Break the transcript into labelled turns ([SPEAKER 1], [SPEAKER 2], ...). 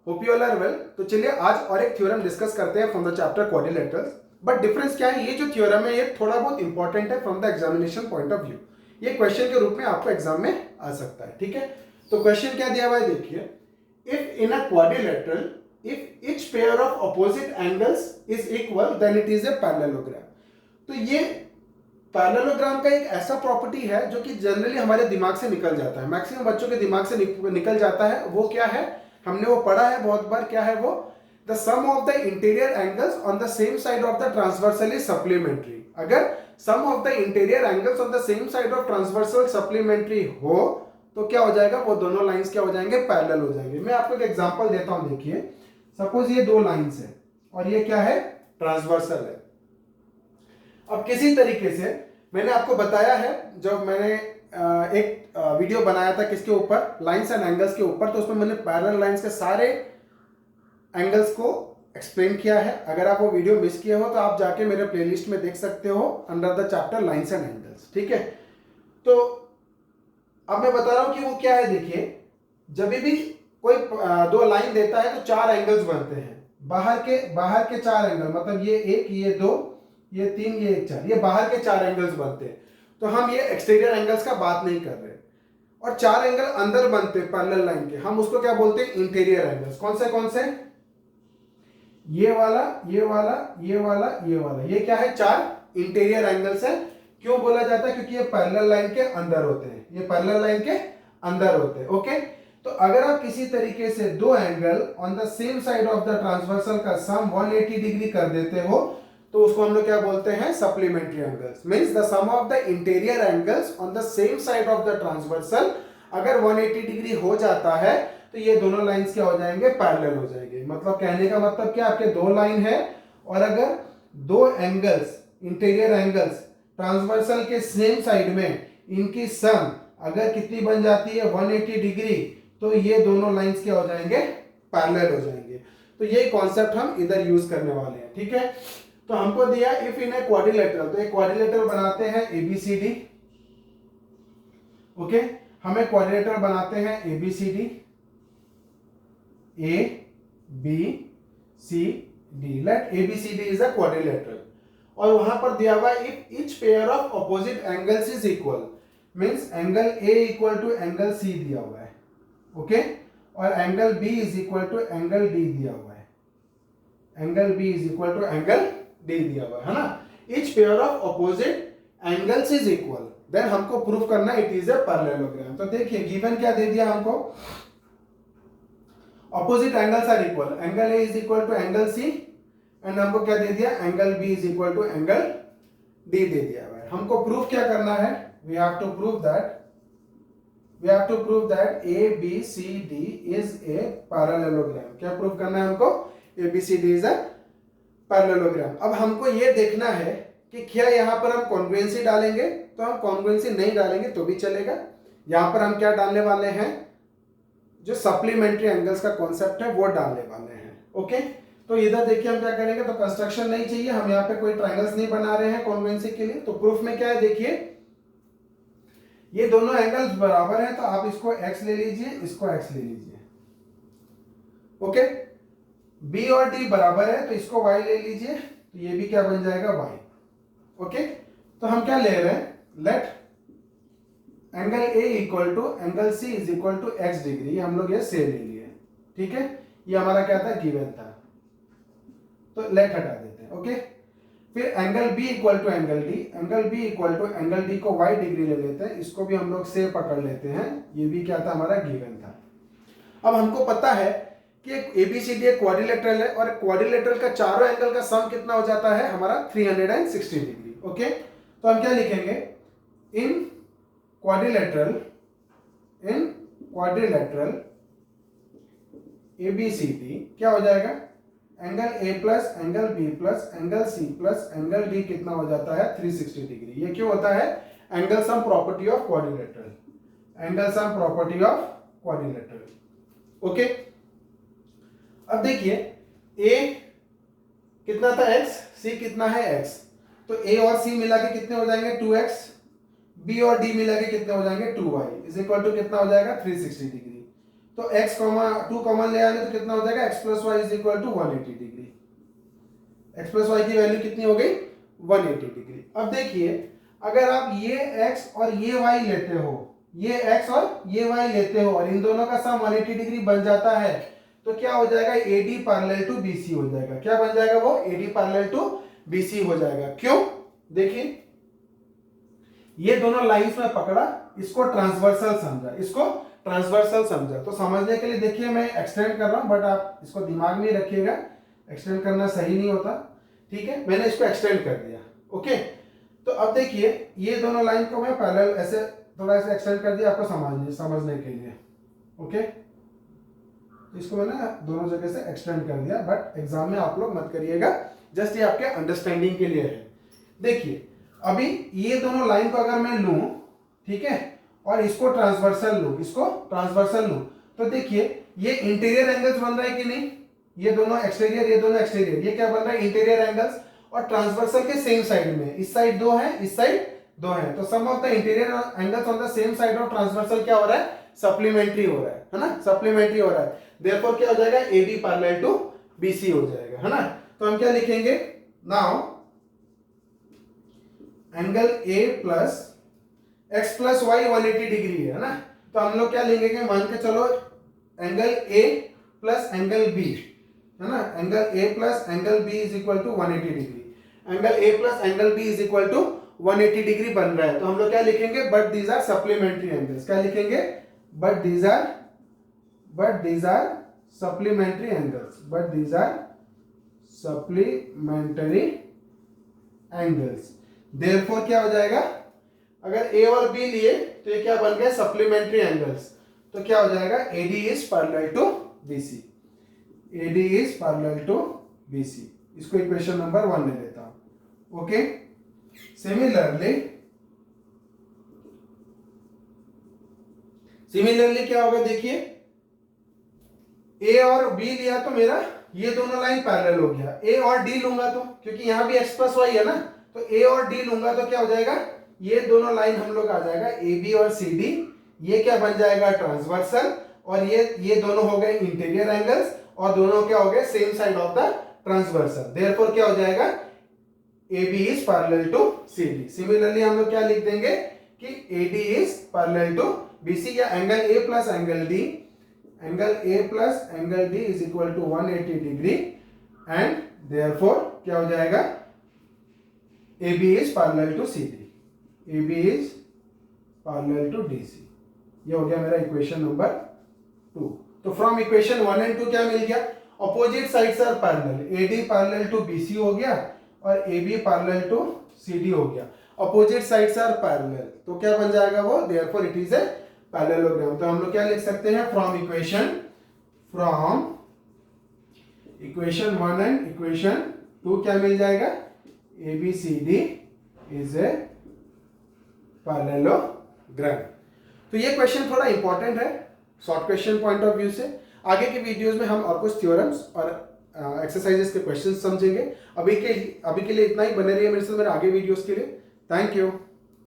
[SPEAKER 1] Hope you all are well. तो चलिए आज और एक थ्योरम डिस्कस करते हैं from the chapter quadrilaterals. But difference क्या है, ये जो थ्योरम है ये थोड़ा बहुत इंपॉर्टेंट है from the examination point of view. ये क्वेश्चन के रूप में आपको एग्जाम में आ सकता है, ठीक है। तो क्वेश्चन क्या दिया हुआ है देखिए, if in a quadrilateral if each pair of opposite angles is equal then it is a parallelogram. तो ये पैरेललोग्राम का एक ऐसा प्रॉपर्टी है जो कि जनरली हमारे दिमाग से निकल जाता है, मैक्सिमम बच्चों के दिमाग से निकल जाता है। वो क्या है, हमने वो पढ़ा है बहुत बार। क्या है वो? The sum of the interior angles on the same side of the transversal is supplementary. अगर sum of the interior angles on the same side of transversal supplementary हो तो क्या हो जाएगा, वो दोनों लाइंस क्या हो जाएंगे, पैरेलल हो जाएंगे। मैं आपको एक एग्जांपल देता हूं, देखिए सपोज ये दो लाइंस है और ये क्या है, ट्रांसवर्सल है। अब किसी तरीके से मैंने आपको बताया है, जब मैंने एक वीडियो बनाया था किसके ऊपर, लाइंस एंड एंगल्स के ऊपर, तो उसमें मैंने पैरेलल लाइंस के सारे एंगल्स को एक्सप्लेन किया है। अगर आप वो वीडियो मिस किए हो तो आप जाके मेरे प्लेलिस्ट में देख सकते हो under the chapter lines and angles, ठीक है। तो अब मैं बता रहा हूं कि वो क्या है। देखिए जब भी कोई दो लाइन देता है तो चार एंगल्स बनते हैं। बाहर के चार एंगल, मतलब ये एक, ये दो, ये तीन, ये एक, चार, ये बाहर के चार एंगल्स बनते हैं। तो हम ये एक्सटीरियर एंगल्स का बात नहीं कर रहे। और चार एंगल अंदर बनते हैं पैरेलल लाइन के, हम उसको क्या बोलते हैं, इंटीरियर एंगल्स। कौन से? ये वाला, ये वाला, ये वाला, ये वाला, ये क्या है, चार इंटीरियर एंगल्स है। क्यों बोला जाता है? क्योंकि ये पैरेलल लाइन के अंदर होते हैं, ये पैरेलल लाइन के अंदर होते हैं, ओके। तो अगर आप किसी तरीके से दो angle on the same side of the transversal का सम 180 डिग्री कर देते हो तो उसको हम लोग क्या बोलते हैं, supplementary angles. Means the sum of the interior angles on the same side of the transversal अगर 180 डिग्री हो जाता है तो ये दोनों लाइंस क्या हो जाएंगे, पैरेलल हो जाएंगे। मतलब कहने का मतलब क्या, आपके दो लाइन है और अगर दो एंगल्स, इंटीरियर एंगल्स ट्रांसवर्सल के सेम साइड में, इनकी सम अगर कितनी बन जाती है, 180 डिग्री, तो ये दोनों लाइंस क्या हो जाएंगे, पैरेलल हो जाएंगे। तो ये कॉन्सेप्ट हम इधर यूज करने वाले हैं, ठीक है। तो हमको दिया इफ इन ए क्वाड्रिलेटरल, तो एक क्वाड्रिलेटरल बनाते हैं ABCD, ओके। हम एक क्वाड्रिलेटरल बनाते हैं ABCD, ABCD, let ABCD is a quadrilateral. और वहां पर दिया हुआ if each pair of opposite angles is equal, means angle A equal to angle C दिया हुआ है, ओके। और angle B is equal to angle D दिया हुआ है, angle B is equal to angle D दिया हुआ है ना। Each pair of opposite angles is equal, then हमको प्रूव करना इट इज ए पैरेललोग्राम। तो देखिए गिवन क्या दे दिया हमको, opposite angles are equal, angle A is equal to angle C and हमको क्या दे दिया, angle B is equal to angle D दे दिया हुआ है। हमको प्रूफ क्या करना है, we have to prove that ABCD is a parallelogram. क्या प्रूफ करना है हमको, ABCD इज अ पैरेललोग्राम। अब हमको ये देखना है कि क्या यहाँ पर हम कॉन्ग्रुएंसी डालेंगे, तो हम कॉन्ग्रुएंसी नहीं डालेंगे तो भी चलेगा। यहाँ पर हम क्या डालने वाले हैं, जो सप्लीमेंट्री एंगल्स का कॉन्सेप्ट है वो डालने वाले हैं, ओके। तो इधर देखिए हम क्या करेंगे, तो कंस्ट्रक्शन नहीं चाहिए, हम यहाँ पे कोई ट्रायंगल्स नहीं बना रहे हैं कॉन्ग्रुएंसी के लिए। तो प्रूफ में क्या है, देखिए ये दोनों एंगल्स बराबर हैं, तो आप इसको x ले लीजिए, इसको x ले लीजिए, ओके। B और D बराबर है तो इसको y ले लीजिए, तो ये भी क्या बन जाएगा, y, ओके। तो हम क्या ले रहे हैं, let angle A equal to angle C is equal to x degree, हम लोग ये से ले लिए, ठीक है। ये हमारा क्या था, गिवन था, तो लेट हटा देते हैं, ओके। फिर angle B equal to angle D, angle B equal to angle D को y डिग्री ले लेते हैं, इसको भी हम लोग से पकड़ लेते हैं, ये भी क्या था, हमारा गिवन था। अब हमको पता है कि ABCD एक क्वाड्रिलेटरल है और क्वाड्रिलेटरल का चारों एंगल का सम कितना हो जाता है हमारा, 360 डिग्री, ओके। तो हम क्या लिखेंगे, इन क्वाड्रिलेटरल ABCD क्या हो जाएगा, angle A plus angle B plus angle C plus angle D कितना हो जाता है, 360 डिग्री। ये क्यों होता है, angle sum property of quadrilateral, angle sum property of quadrilateral, okay. अब देखिए A कितना था, x, C कितना है, x, तो A और C मिला के कितने हो जाएंगे, 2x, B और D मिला के कितने हो जाएंगे, 2y इज इक्वल टू कितना हो जाएगा, 360 डिग्री। तो x, 2 कॉमन ले आएंगे तो कितना हो जाएगा, x plus y is equal to 180 degree. x plus y की वैल्यू कितनी हो गई, 180 डिग्री। अब देखिए अगर आप ये x और ये y लेते हो, ये x और ये y लेते हो और इन दोनों का सम 180 डिग्री बन जाता है तो क्या हो जाएगा, AD पैरेलल टू BC हो जाएगा। क्या बन जाएगा वो, AD पैरेलल टू BC हो जाएगा। क्यों, देखिए ये दोनों लाइंस में पकड़ा, इसको ट्रांसवर्सल समझा, इसको ट्रांसवर्सल समझा। तो समझने के लिए देखिए मैं एक्सटेंड कर रहा हूं, बट आप इसको दिमाग में रखिएगा, एक्सटेंड करना सही नहीं होता, ठीक है। मैंने इसको एक्सटेंड कर दिया, ओके। तो अब देखिए ये दोनों लाइन को मैं पैरेलल ऐसे थोड़ा ऐसे एक्सटेंड कर दिया आपको समझने के लिए, ओके। इसको मैंने दोनों जगह से एक्सटेंड कर दिया, बट एग्जाम में आप लोग मत करिएगा, जस्ट ये आपके अंडरस्टैंडिंग के लिए है। देखिए अभी ये दोनों लाइन को अगर मैं लूं, ठीक है, और इसको ट्रांसवर्सल लूं, इसको ट्रांसवर्सल लूं, तो देखिए ये इंटीरियर एंगल्स बन रहा है कि नहीं, ये दोनों एक्सटीरियर, ये दोनों एक्सटीरियर, ये क्या बन रहा है, इंटीरियर एंगल्स। और ट्रांसवर्सल के सेम साइड में, इस साइड 2 है, इस साइड 2 है, तो sum of the interior angles on the same side of transversal क्या हो रहा है, सप्लीमेंट्री हो रहा है ना, सप्लीमेंट्री हो रहा है। देयरफॉर क्या हो जाएगा, AD पैरेलल टू BC हो जाएगा, है ना। तो हम क्या लिखेंगे, now angle A plus x plus y 180 degree है ना, तो हम लोग क्या लेंगे कि मान के चलो angle A plus angle B, है ना, angle A plus angle B is equal to 180 degree, angle A plus angle B is equal to 180 degree बन रहा है। तो हम लोग क्या लिखेंगे, but these are supplementary angles. क्या लिखेंगे, but these are supplementary angles, but these are supplementary angles. Therefore क्या हो जाएगा, अगर A और B लिए तो ये क्या बन गया, सप्लीमेंट्री एंगल्स। तो क्या हो जाएगा, AD is parallel to BC, AD is parallel to BC। इसको इक्वेशन नंबर 1 ले लेता हूं, ओके। सिमिलरली क्या होगा, देखिए A और B लिया तो मेरा ये दोनों लाइन पैरेलल हो गया। A और D लूंगा तो, क्योंकि यहां भी x प्लस वाई है ना, तो A और D लूंगा तो क्या हो जाएगा, ये दोनों लाइन हम लोग आ जाएगा AB और CD, ये क्या बन जाएगा, ट्रांसवर्सल, और ये दोनों हो गए इंटीरियर एंगल्स, और दोनों क्या हो गए, same side of the transversal. Therefore क्या हो जाएगा, AB is parallel to CD। Similarly हम लोग क्या लिख देंगे कि AD is parallel to BC, या angle A plus angle D, angle A plus angle D is equal to 180 degree, and therefore क्या हो जाएगा, AB is parallel to CD, AB is parallel to DC। ये हो गया मेरा equation number 2। तो from equation 1 and 2 क्या मिल गया, opposite sides are parallel, AD parallel to BC हो गया और AB पैरेलल टू CD हो गया। अपोजिट साइड्स आर पैरेलल, तो क्या बन जाएगा वो, therefore it is a parallelogram. तो हम लोग क्या लिख सकते हैं, फ्रॉम इक्वेशन 1 एंड इक्वेशन 2 क्या मिल जाएगा, ABCD इज ए पैरेललोग्राम। तो ये क्वेश्चन थोड़ा इंपॉर्टेंट है short question point of view से। आगे के वीडियोस में हम और कुछ थ्योरम्स और एक्सरसाइजेस के क्वेश्चन समझेंगे। अभी के लिए इतना ही, बने रहिए मेरे साथ मेरे आगे वीडियोस के लिए। Thank you.